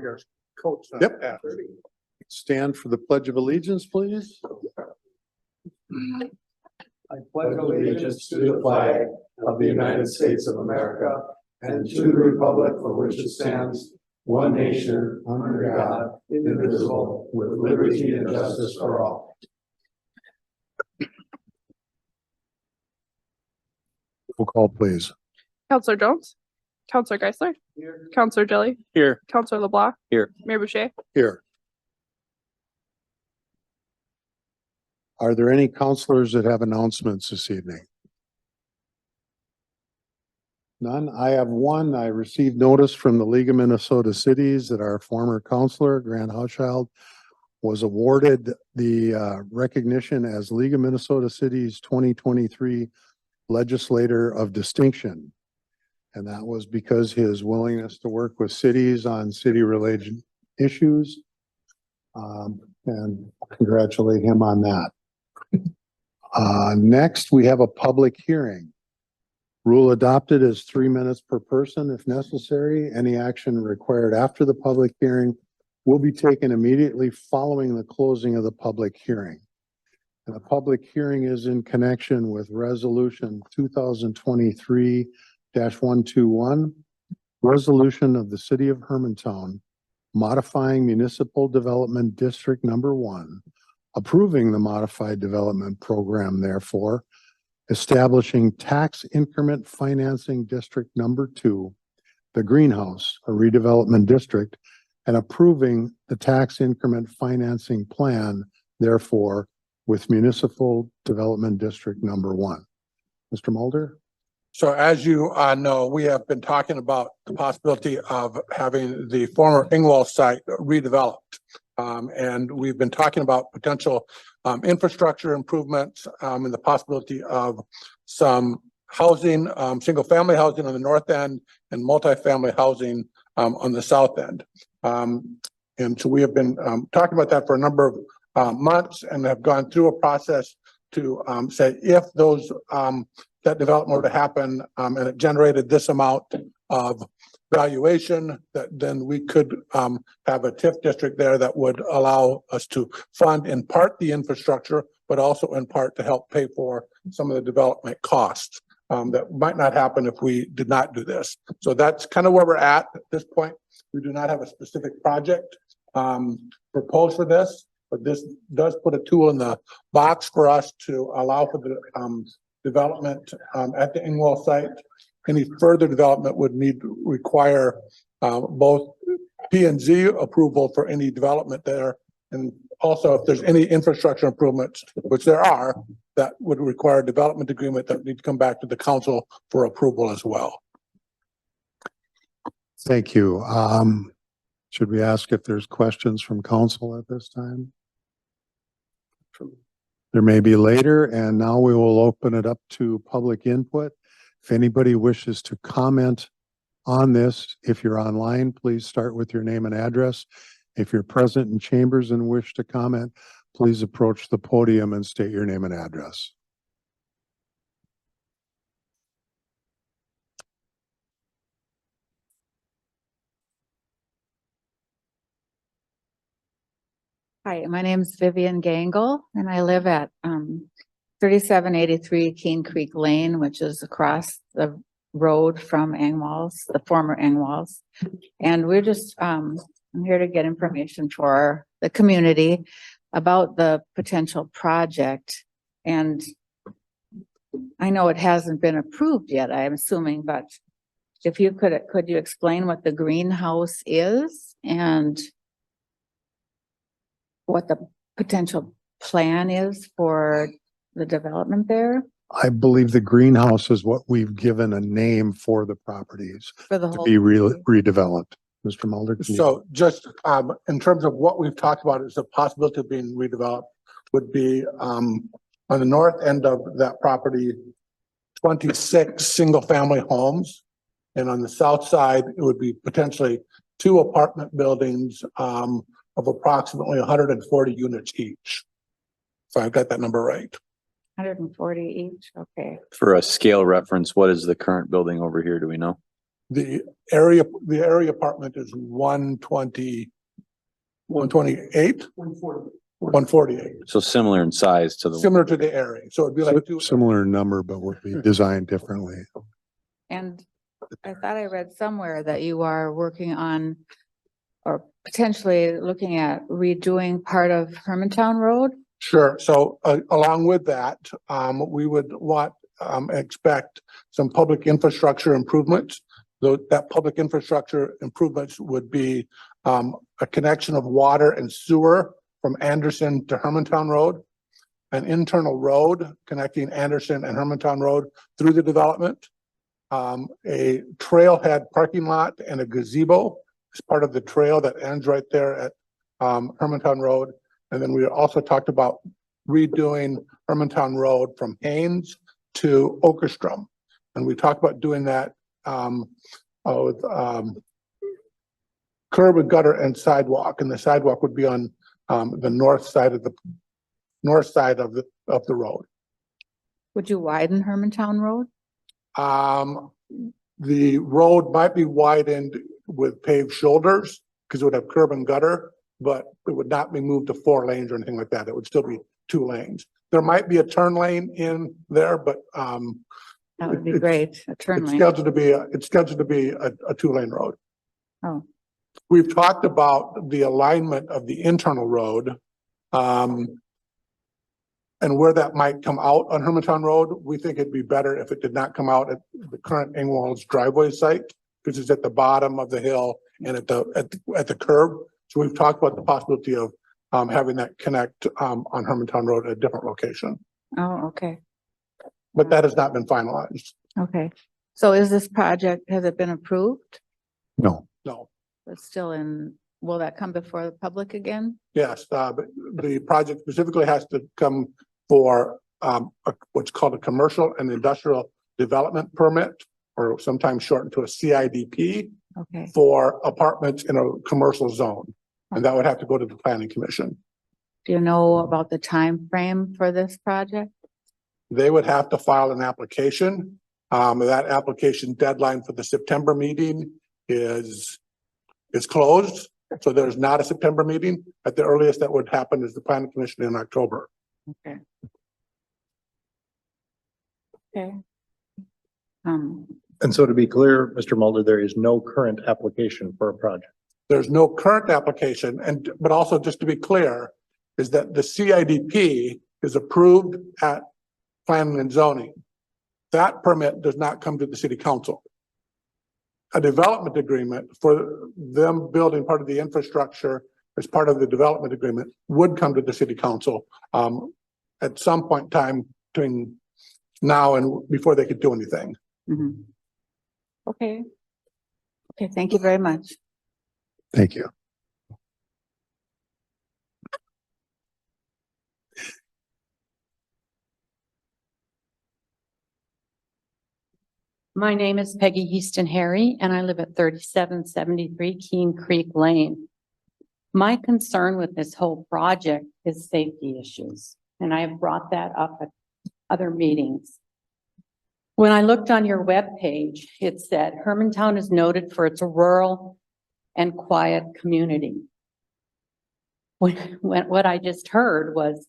Your coats on. Yep. Yeah. Stand for the Pledge of Allegiance, please. I pledge allegiance to the flag of the United States of America and to the republic for which it stands, one nation, under God, indivisible, with liberty and justice for all. Roll call, please. Counselor Jones, Counselor Geisler, Here. Counselor Jelly, Here. Counselor LeBlanc, Here. Mayor Boucher. Here. Are there any counselors that have announcements this evening? None. I have one. I received notice from the League of Minnesota Cities that our former counselor, Grant Hauschild, was awarded the recognition as League of Minnesota Cities 2023 Legislator of Distinction. And that was because his willingness to work with cities on city-related issues. And congratulate him on that. Next, we have a public hearing. Rule adopted is 3 minutes per person if necessary. Any action required after the public hearing will be taken immediately following the closing of the public hearing. And the public hearing is in connection with Resolution 2023-121, resolution of the City of Hermantown modifying Municipal Development District Number 1, approving the Modified Development Program, therefore, establishing Tax Increment Financing District Number 2, the Greenhouse, a redevelopment district, and approving the Tax Increment Financing Plan, therefore, with Municipal Development District Number 1. Mr. Mulder? So as you know, we have been talking about the possibility of having the former Ingwall site redeveloped. And we've been talking about potential infrastructure improvements and the possibility of some housing, single-family housing on the north end and multifamily housing on the south end. And so we have been talking about that for a number of months and have gone through a process to say if those that development were to happen and it generated this amount of valuation, that then we could have a TIF district there that would allow us to fund in part the infrastructure, but also in part to help pay for some of the development costs that might not happen if we did not do this. So that's kind of where we're at this point. We do not have a specific project proposed for this, but this does put a tool in the box for us to allow for the development at the Ingwall site. Any further development would require both P&Z approval for any development there. And also if there's any infrastructure improvements, which there are, that would require a development agreement that need to come back to the council for approval as well. Thank you. Should we ask if there's questions from council at this time? There may be later, and now we will open it up to public input. If anybody wishes to comment on this, if you're online, please start with your name and address. If you're present in chambers and wish to comment, please approach the podium and state your name and address. Hi, my name is Vivian Gangle and I live at 3783 Keene Creek Lane, which is across the road from Engwalls, the former Engwalls. And we're just, I'm here to get information for the community about the potential project. And I know it hasn't been approved yet, I'm assuming, but if you could you explain what the greenhouse is and what the potential plan is for the development there? I believe the greenhouse is what we've given a name for the properties For the to whole. be redeveloped. Mr. Mulder? can you- So just in terms of what we've talked about is the possibility of being redeveloped would be on the north end of that property, 26 single-family homes. And on the south side, it would be potentially 2 apartment buildings of approximately 140 units each. So I've got that number right. 140 each, okay. For a scale reference, what is the current building over here? Do we know? The area apartment is 128, 148, So similar in size to the. similar to the area. So it'd be like two. Similar number, but would be designed differently. And I thought I read somewhere that you are working on or potentially looking at redoing part of Hermantown Road. Sure. So along with that, we would expect some public infrastructure improvements. That public infrastructure improvements would be a connection of water and sewer from Anderson to Hermantown Road, an internal road connecting Anderson and Hermantown Road through the development, a trailhead parking lot and a gazebo as part of the trail that ends right there at Hermantown Road. And then we also talked about redoing Hermantown Road from Haynes to Okerstrom. And we talked about doing that with curb and gutter and sidewalk. And the sidewalk would be on the north side of the road. Would you widen Hermantown Road? The road might be widened with paved shoulders because it would have curb and gutter, but it would not be moved to 4 lanes or anything like that. It would still be 2 lanes. There might be a turn lane in there, but That would be it's- great, a turn it's lane. scheduled to be a 2-lane road. Oh, We've talked about the alignment of the internal road, and where that might come out on Hermantown Road. We think it'd be better if it did not come out at the current Engwall's driveway site, because it's at the bottom of the hill and at the curb. So we've talked about the possibility of having that connect on Hermantown Road at a different location, oh, okay, but that has not been finalized. okay. So is this project, has it been approved? No, No. It's still in, will that come before the public again? Yes, but the project specifically has to come for what's called a commercial and industrial development permit, or sometimes shortened to a CIDP, Okay, for apartments in a commercial zone. And that would have to go to the planning commission. do you know about the time frame for this project? They would have to file an application. That application deadline for the September meeting is closed. So there's not a September meeting. At the earliest that would happen is the planning commission in October. Okay. Okay. And so to be clear, Mr. Mulder, there is no current application for a project. There's no current application, but also just to be clear, is that the CIDP is approved at planning and zoning. That permit does not come to the city council. A development agreement for them building part of the infrastructure as part of the development agreement would come to the city council at some point in time between now and before they could do anything. Mhm. Okay. Okay, thank you very much. thank you. My name is Peggy Houston Harry, and I live at 3773 Keene Creek Lane. My concern with this whole project is safety issues, and I have brought that up at other meetings. When I looked on your webpage, it said Hermantown is noted for its rural and quiet community. What I just heard was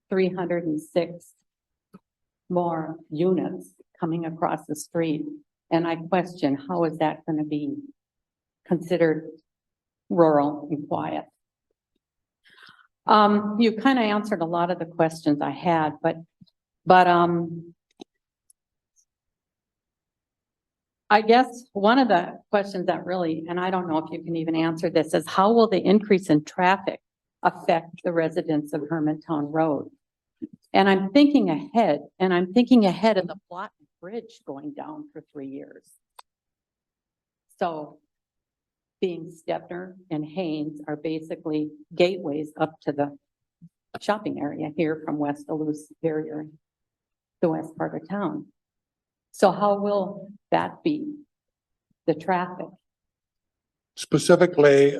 306 more units coming across the street. And I question, how is that going to be considered rural and quiet? You kind of answered a lot of the questions I had, but I guess one of the questions that really, and I don't know if you can even answer this, is how will the increase in traffic affect the residents of Hermantown Road? And I'm thinking ahead, of the Blotton Bridge going down for 3 years. So being Stepner and Haynes are basically gateways up to the shopping area here from West Duluth Superior, the west part of town. So how will that be, the traffic? Specifically,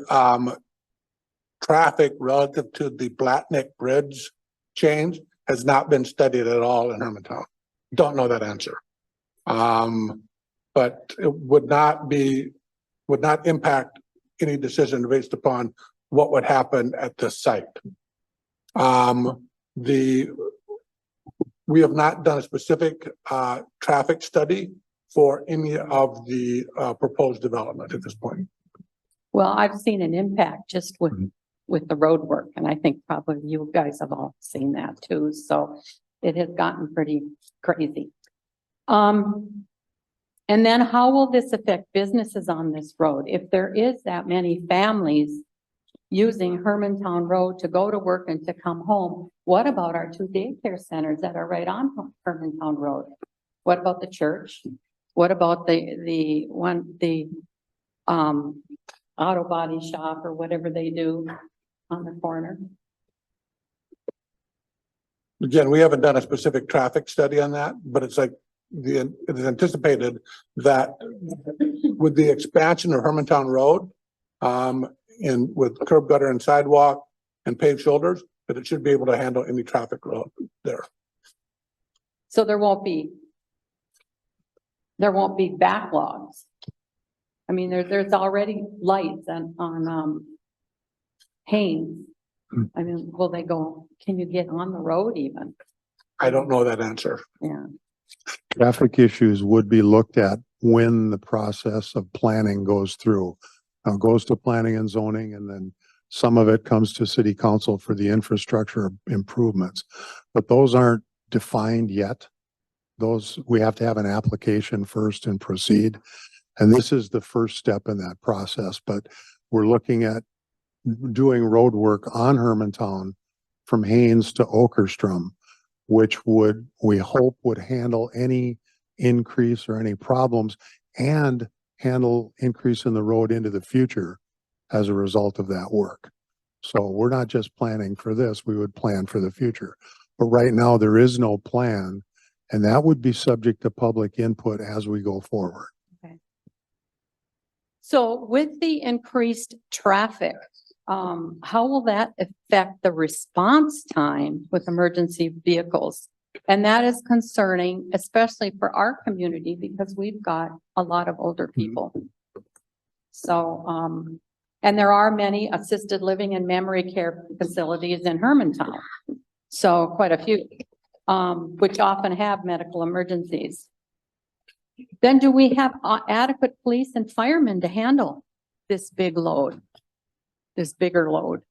traffic relative to the Blatnick Bridge change has not been studied at all in Hermantown. Don't know that answer. but it would not impact any decision based upon what would happen at this site. We have not done a specific traffic study for any of the proposed development at this point. Well, I've seen an impact just with the road work, and I think probably you guys have all seen that too, so it has gotten pretty crazy. And then how will this affect businesses on this road? If there is that many families using Hermantown Road to go to work and to come home, what about our two daycare centers that are right on Hermantown Road? What about the church? What about the auto body shop or whatever they do on the corner? Again, we haven't done a specific traffic study on that, but it's like it is anticipated that with the expansion of Hermantown Road, and with curb gutter and sidewalk and paved shoulders, that it should be able to handle any traffic road there. So there won't be backlogs. I mean, there's already lights on Haynes. I mean, will they go, can you get on the road even? I don't know that answer. Yeah. Traffic issues would be looked at when the process of planning goes through. Now it goes to planning and zoning, and then some of it comes to city council for the infrastructure improvements. But those aren't defined yet. Those, we have to have an application first and proceed. And this is the first step in that process, but we're looking at doing road work on Hermantown from Haynes to Okerstrom, which we hope would handle any increase or any problems and handle increase in the road into the future as a result of that work. So we're not just planning for this, we would plan for the future. But right now there is no plan, and that would be subject to public input as we go forward. So with the increased traffic, how will that affect the response time with emergency vehicles? And that is concerning, especially for our community, because we've got a lot of older people. So, and there are many assisted living and memory care facilities in Hermantown. So quite a few, which often have medical emergencies. Then do we have adequate police and firemen to handle this big load, this bigger load?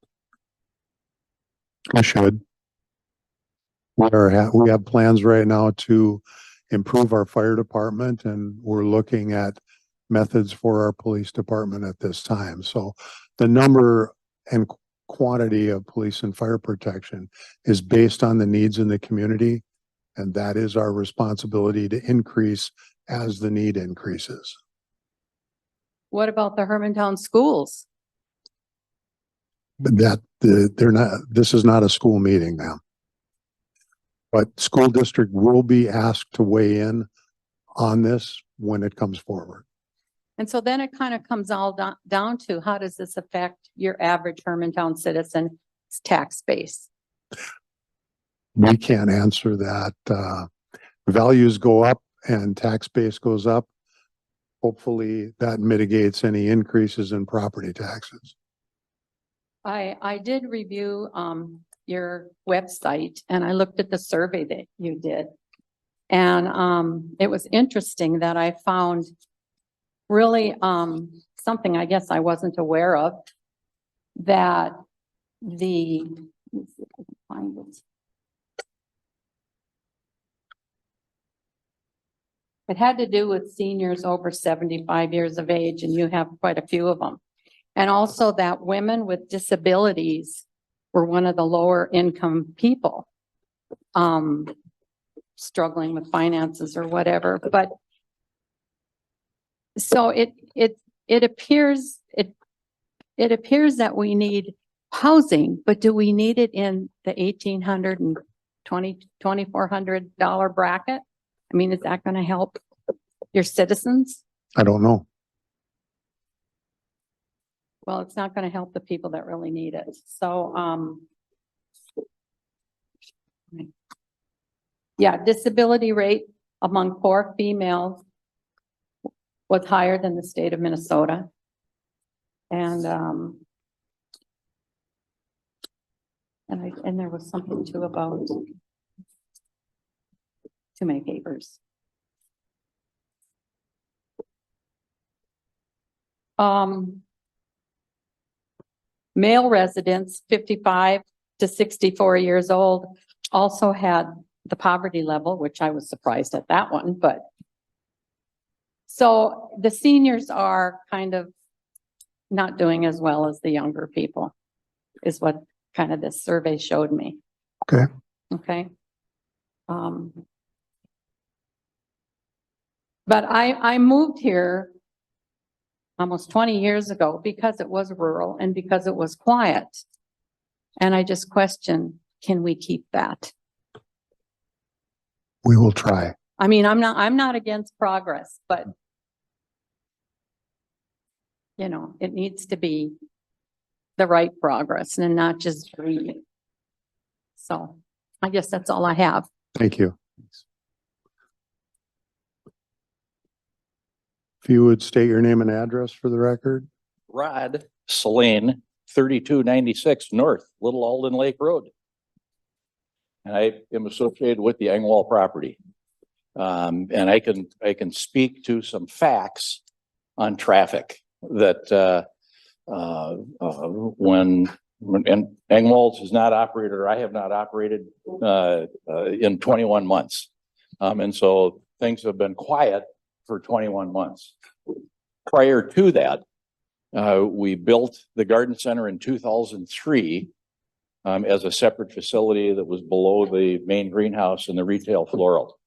I should. We have plans right now to improve our fire department, and we're looking at methods for our police department at this time. So the number and quantity of police and fire protection is based on the needs in the community, and that is our responsibility to increase as the need increases. What about the Hermantown schools? But this is not a school meeting now. But school district will be asked to weigh in on this when it comes forward. And so then it kind of comes all down to how does this affect your average Hermantown citizen's tax base? We can't answer that. Values go up and tax base goes up. Hopefully that mitigates any increases in property taxes. I did review your website and I looked at the survey that you did. And it was interesting that I found really something I guess I wasn't aware of, that let me see if I can find it. It had to do with seniors over 75 years of age, and you have quite a few of them. And also that women with disabilities were one of the lower income people, struggling with finances or whatever. But so it appears that we need housing, but do we need it in the $1,800 and $2,400 bracket? I mean, is that going to help your citizens? I don't know. Well, it's not going to help the people that really need it. So, yeah, disability rate among poor females was higher than the state of Minnesota. And there was something too about too many papers. Male residents 55 to 64 years old also had the poverty level, which I was surprised at that one, but so the seniors are kind of not doing as well as the younger people, is what kind of this survey showed me. Okay. Okay. But I moved here almost 20 years ago because it was rural and because it was quiet. And I just question, can we keep that? We will try. I mean, I'm not against progress, but you know, it needs to be the right progress and not just reading. So I guess that's all I have. Thank you. If you would state your name and address for the record. Rod Selene, 3296 North Little Alden Lake Road. And I am associated with the Engwall property. And I can speak to some facts on traffic that when Engwalls is not operated, or I have not operated in 21 months. And so things have been quiet for 21 months. Prior to that, we built the garden center in 2003 as a separate facility that was below the main greenhouse and the retail floral.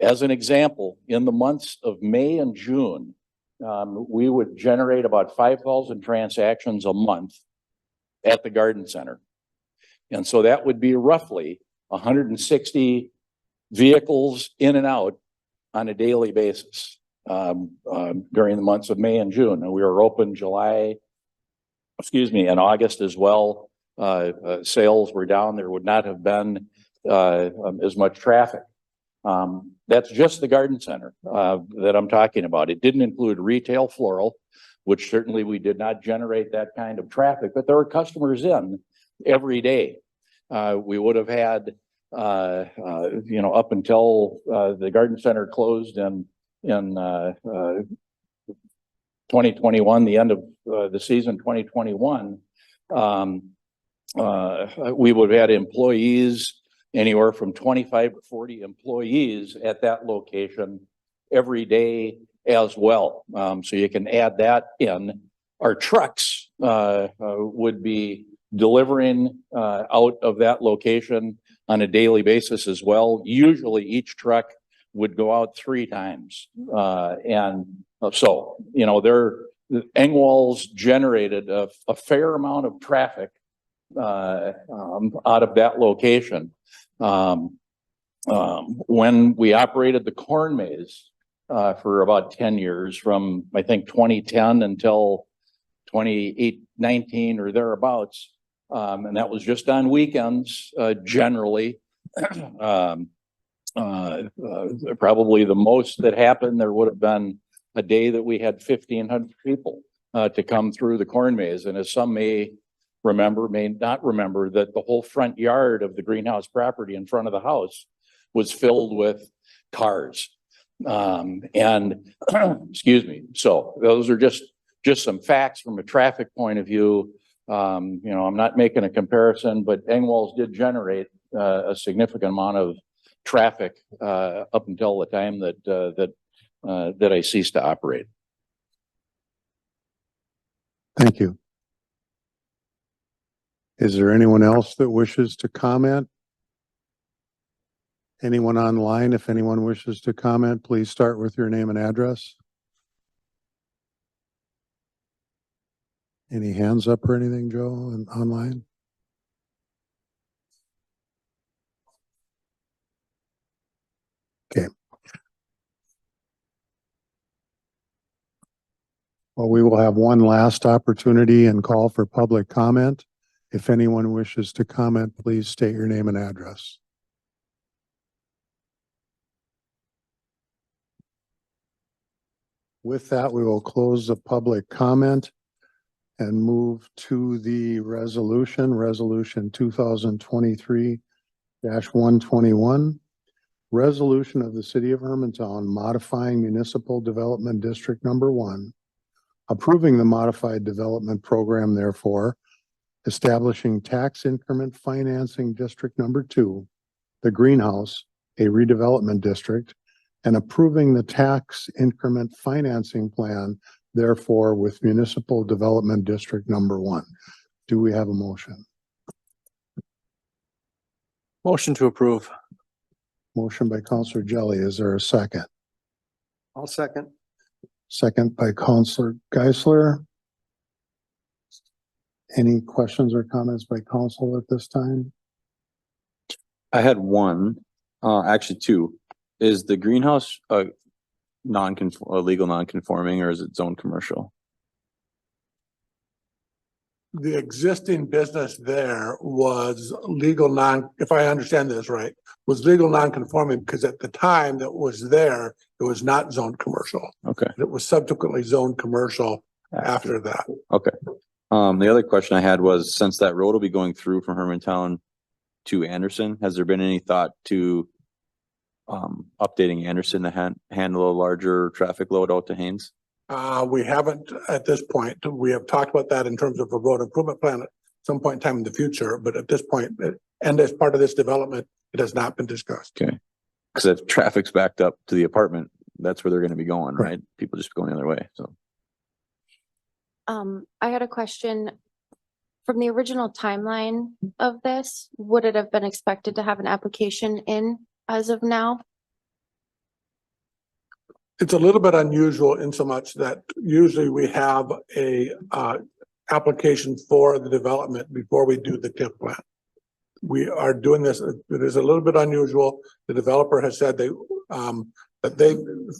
As an example, in the months of May and June, we would generate about 5,000 transactions a month at the garden center. And so that would be roughly 160 vehicles in and out on a daily basis during the months of May and June. And we were open in August as well. Sales were down. There would not have been as much traffic. That's just the garden center that I'm talking about. It didn't include retail floral, which certainly we did not generate that kind of traffic, but there were customers in every day. We would have had, up until the garden center closed in 2021, the end of the season 2021, we would have had employees, anywhere from 25 to 40 employees at that location every day as well. So you can add that in. Our trucks would be delivering out of that location on a daily basis as well. Usually each truck would go out 3 times. So, Engwalls generated a fair amount of traffic out of that location. When we operated the corn maze for about 10 years, from I think 2010 until 2019 or thereabouts, and that was just on weekends generally. Probably the most that happened, there would have been a day that we had 1,500 people to come through the corn maze. And as some may remember, may not remember, that the whole front yard of the greenhouse property in front of the house was filled with cars. Excuse me. So those are just some facts from a traffic point of view. I'm not making a comparison, but Engwalls did generate a significant amount of traffic up until the time that I ceased to operate. Thank you. Is there anyone else that wishes to comment? Anyone online? If anyone wishes to comment, please start with your name and address. Any hands up or anything, Joe, and online? Okay. Well, we will have one last opportunity and call for public comment. If anyone wishes to comment, please state your name and address. With that, we will close the public comment and move to the resolution 2023-121. Resolution of the City of Hermantown modifying Municipal Development District Number 1, approving the modified development program, therefore, establishing tax increment financing District Number 2, the Greenhouse, a redevelopment district, and approving the tax increment financing plan, therefore, with Municipal Development District Number 1. Do we have a motion? Motion to approve. Motion by Counselor Jelly. Is there a second? I'll second. Second by Counselor Geisler. Any questions or comments by council at this time? I had one, actually two. Is the greenhouse legal non-conforming, or is it zone commercial? The existing business there was if I understand this right, was legal non-conforming because at the time that was there, it was not zoned commercial. Okay. It was subsequently zoned commercial after that. Okay. The other question I had was, since that road will be going through from Hermantown to Anderson, has there been any thought to updating Anderson to handle a larger traffic load out to Haynes? We haven't at this point. We have talked about that in terms of a road improvement plan at some point in time in the future, but at this point, and as part of this development, it has not been discussed. Okay. Because if traffic's backed up to the apartment, that's where they're going to be going, right? People just going the other way, so. I had a question. From the original timeline of this, would it have been expected to have an application in as of now? It's a little bit unusual in so much that usually we have a application for the development before we do the TIF plan. We are doing this. It is a little bit unusual. The developer has said that they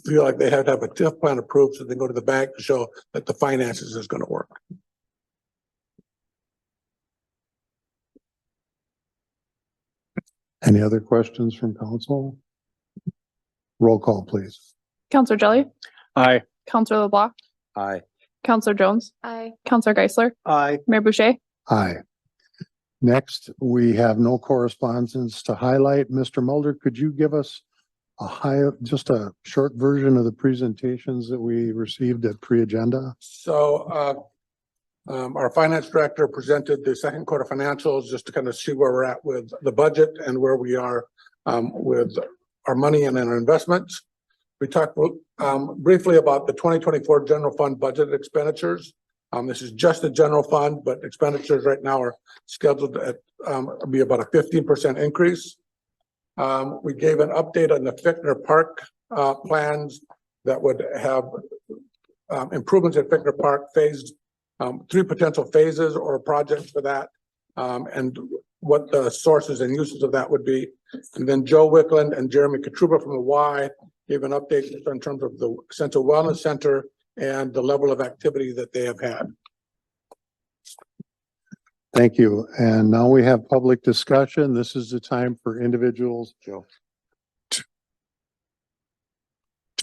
feel like they have to have a TIF plan approved so they can go to the bank to show that the finances is going to work. Any other questions from council? Roll call, please. Counselor Jelly, Aye. Counselor LeBlanc, Aye. Counselor Jones, Aye. Counselor Geisler, Aye. Mayor Boucher. Aye. Next, we have no correspondence to highlight. Mr. Mulder, could you give us just a short version of the presentations that we received at pre-agenda? So our finance director presented the second quarter financials just to kind of see where we're at with the budget and where we are with our money and our investments. We talked briefly about the 2024 general fund budget expenditures. This is just the general fund, but expenditures right now are scheduled at be about a 15% increase. We gave an update on the Fichtner Park plans that would have improvements at Fichtner Park phased, 3 potential phases or projects for that, and what the sources and uses of that would be. And then Joe Wickland and Jeremy Katruba from the Y gave an update in terms of the Central Wellness Center and the level of activity that they have had. Thank you. And now we have public discussion. This is the time for individuals to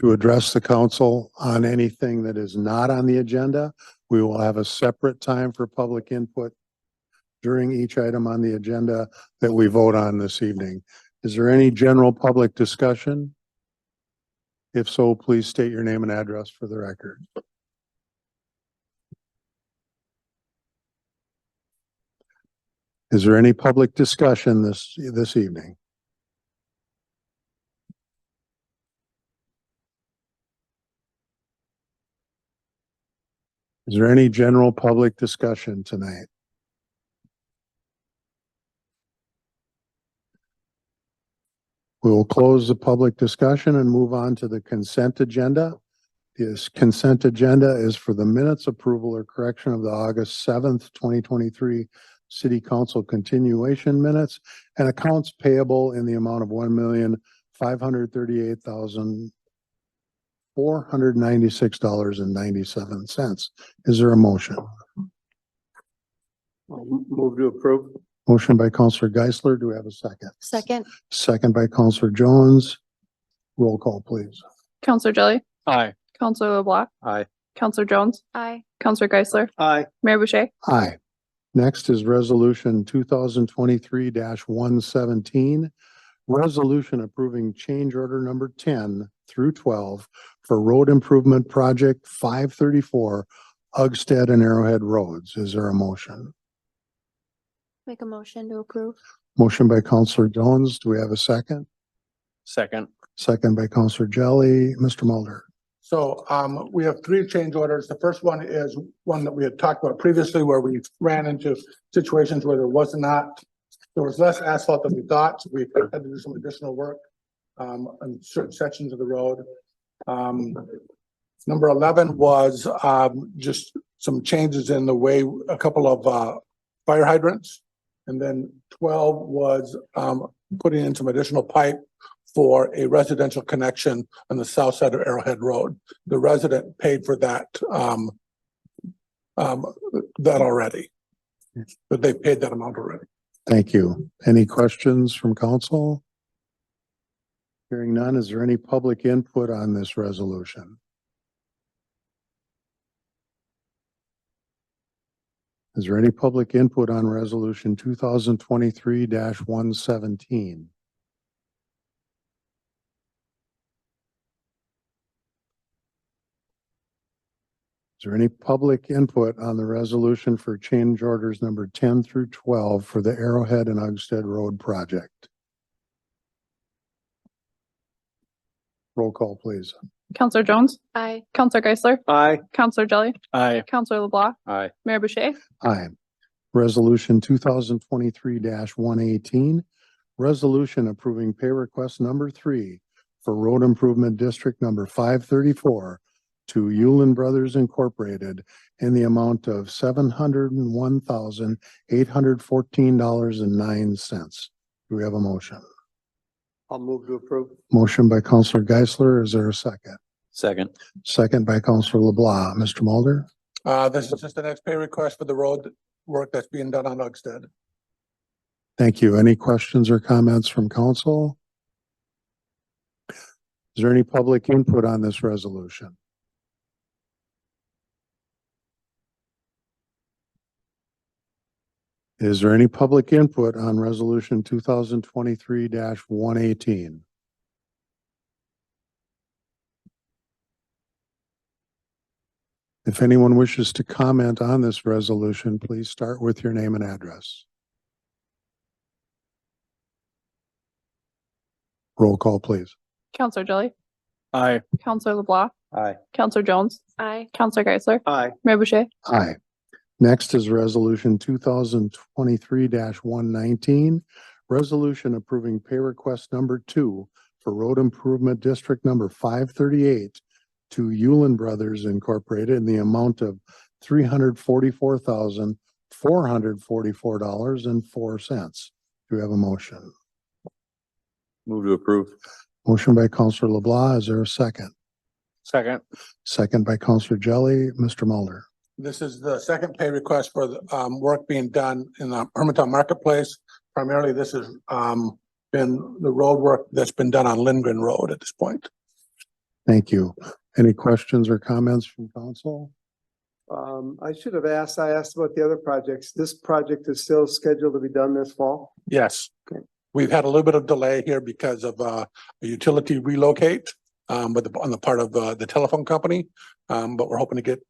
address the council on anything that is not on the agenda. We will have a separate time for public input during each item on the agenda that we vote on this evening. Is there any general public discussion? If so, please state your name and address for the record. Is there any public discussion this evening? Is there any general public discussion tonight? We will close the public discussion and move on to the consent agenda. This consent agenda is for the minutes approval or correction of the August 7th, 2023 City Council continuation minutes and accounts payable in the amount of $1,538,496.97. Is there a motion? Move to approve. Motion by Counselor Geisler. Do we have a second? Second. Second by Counselor Jones. Roll call, please. Counselor Jelly, Aye. Counselor LeBlanc, Aye. Counselor Jones, Aye. Counselor Geisler, Aye. Mayor Boucher. Aye. Next is resolution 2023-117. Resolution approving change order number 10 through 12 for road improvement project 534 Uggstead and Arrowhead Roads. Is there a motion? Make a motion to approve. Motion by Counselor Jones. Do we have a second? Second. Second by Counselor Jelly. Mr. Mulder. So we have three change orders. The first one is one that we had talked about previously where we ran into situations where there was less asphalt than we thought. So we had to do some additional work on certain sections of the road. Number 11 was just some changes in the way a couple of fire hydrants. And then 12 was putting in some additional pipe for a residential connection on the south side of Arrowhead Road. The resident paid for that already. But they paid that amount already. Thank you. Any questions from council? Hearing none, is there any public input on this resolution? Is there any public input on resolution 2023-117? Is there any public input on the resolution for change orders number 10 through 12 for the Arrowhead and Uggstead Road project? Roll call, please. Counselor Jones, Aye. Counselor Geisler, Aye. Counselor Jelly, Aye. Counselor LeBlanc, Aye. Mayor Boucher. Aye. Resolution 2023-118, resolution approving pay request number 3 for road improvement district number 534 to Yulin Brothers Incorporated in the amount of $701,814.09. Do we have a motion? I'll move to approve. Motion by Counselor Geisler. Is there a second? Second. Second by Counselor LeBlanc. Mr. Mulder? This is just the next pay request for the road work that's being done on Uggstead. Thank you. Any questions or comments from council? Is there any public input on this resolution? Is there any public input on resolution 2023-118? If anyone wishes to comment on this resolution, please start with your name and address. Roll call, please. Counselor Jelly, Aye. Counselor LeBlanc, Aye. Counselor Jones, Aye. Counselor Geisler, Aye. Mayor Boucher. Aye. Next is resolution 2023-119, resolution approving pay request number 2 for road improvement district number 538 to Yulin Brothers Incorporated in the amount of $344,444.04. Do we have a motion? Move to approve. Motion by Counselor LeBlanc. Is there a second? Second. Second by Counselor Jelly. Mr. Mulder. This is the second pay request for the work being done in the Hermantown Marketplace. Primarily, this has been the road work that's been done on Lindgren Road at this point. Thank you. Any questions or comments from council? I should have asked, I asked about the other projects. This project is still scheduled to be done this fall? Yes. Okay. We've had a little bit of delay here because of a utility relocate on the part of the telephone company. But we're hoping to get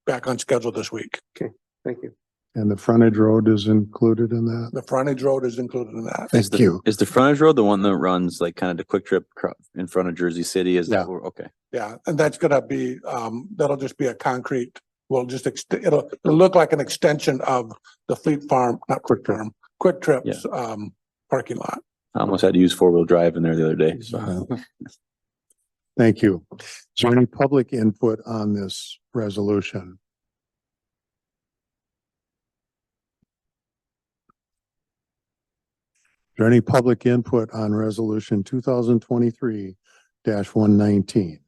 back on schedule this week. Thank you. And the frontage road is included in that? The frontage road is included in that. Thank you. Is the frontage road the one that runs like kind of the quick trip in front of Jersey City? Is Yeah. that okay? Yeah, and that's gonna be, that'll just be a concrete, we'll just, it'll look like an extension of the Fleet Farm, not Quick Farm, Quick Trips, parking lot. I almost had to use 4-wheel drive in there the other day. So. Thank you. Is there any public input on this resolution? Is there any public input on resolution 2023-119?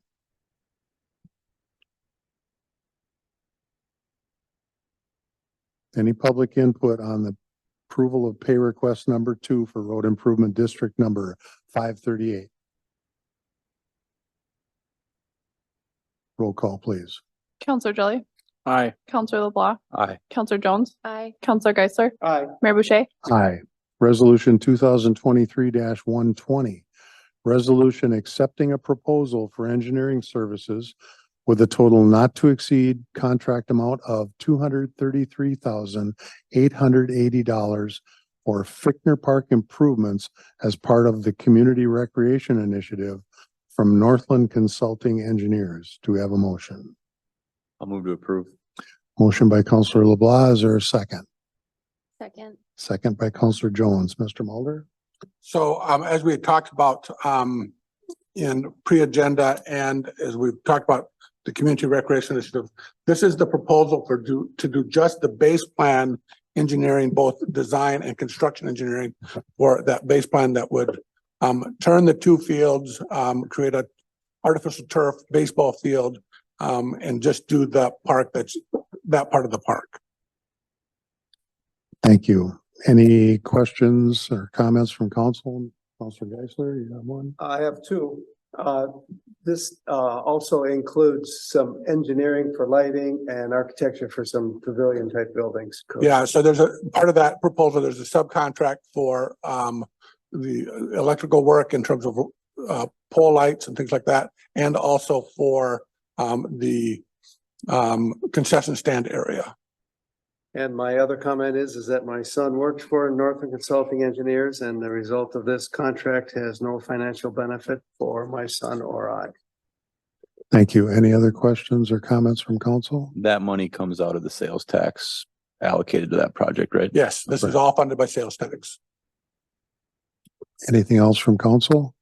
Any public input on the approval of pay request number 2 for road improvement district number 538? Roll call, please. Counselor Jelly, Aye. Counselor LeBlanc, Aye. Counselor Jones, Aye. Counselor Geisler, Aye. Mayor Boucher. Aye. Resolution 2023-120. Resolution accepting a proposal for engineering services with a total not to exceed contract amount of $233,880 for Fickner Park improvements as part of the Community Recreation Initiative from Northland Consulting Engineers. Do we have a motion? I'll move to approve. Motion by Counselor LeBlanc. Is there a second? Second. Second by Counselor Jones. Mr. Mulder? So as we had talked about in pre-agenda and as we've talked about the Community Recreation Initiative, this is the proposal to do just the base plan engineering, both design and construction engineering for that base plan that would turn the two fields, create a artificial turf baseball field, and just do the park that part of the park. Thank you. Any questions or comments from council? Counselor Geisler, you have one? I have two. This also includes some engineering for lighting and architecture for some pavilion type buildings. Yeah, so there's a part of that proposal, there's a subcontract for the electrical work in terms of pole lights and things like that, and also for the concession stand area. And my other comment is that my son works for Northland Consulting Engineers, and the result of this contract has no financial benefit for my son or I. Thank you. Any other questions or comments from council? That money comes out of the sales tax allocated to that project, right? Yes, this is all funded by sales tax. Anything else from council?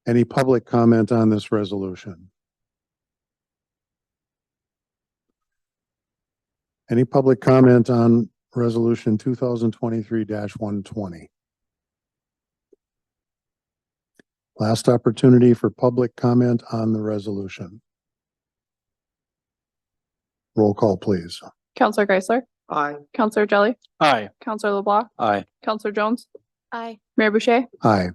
Any public comment on this resolution? Any public comment on resolution 2023-120? Last opportunity for public comment on the resolution. Roll call, please. Counselor Geisler, Aye. Counselor Jelly, Aye. Counselor LeBlanc, Aye. Counselor Jones, Aye. Mayor Boucher. Aye.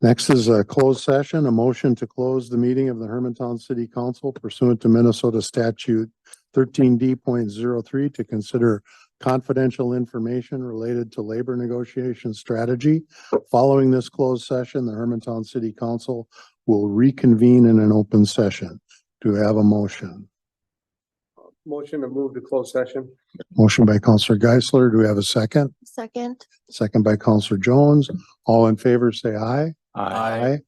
Next is a closed session, a motion to close the meeting of the Hermantown City Council pursuant to Minnesota statute 13D.03 to consider confidential information related to labor negotiation strategy. Following this closed session, the Hermantown City Council will reconvene in an open session. Do we have a motion? Motion to move to closed session. Motion by Counselor Geisler. Do we have a second? Second. Second by Counselor Jones. All in favor, say aye. Aye.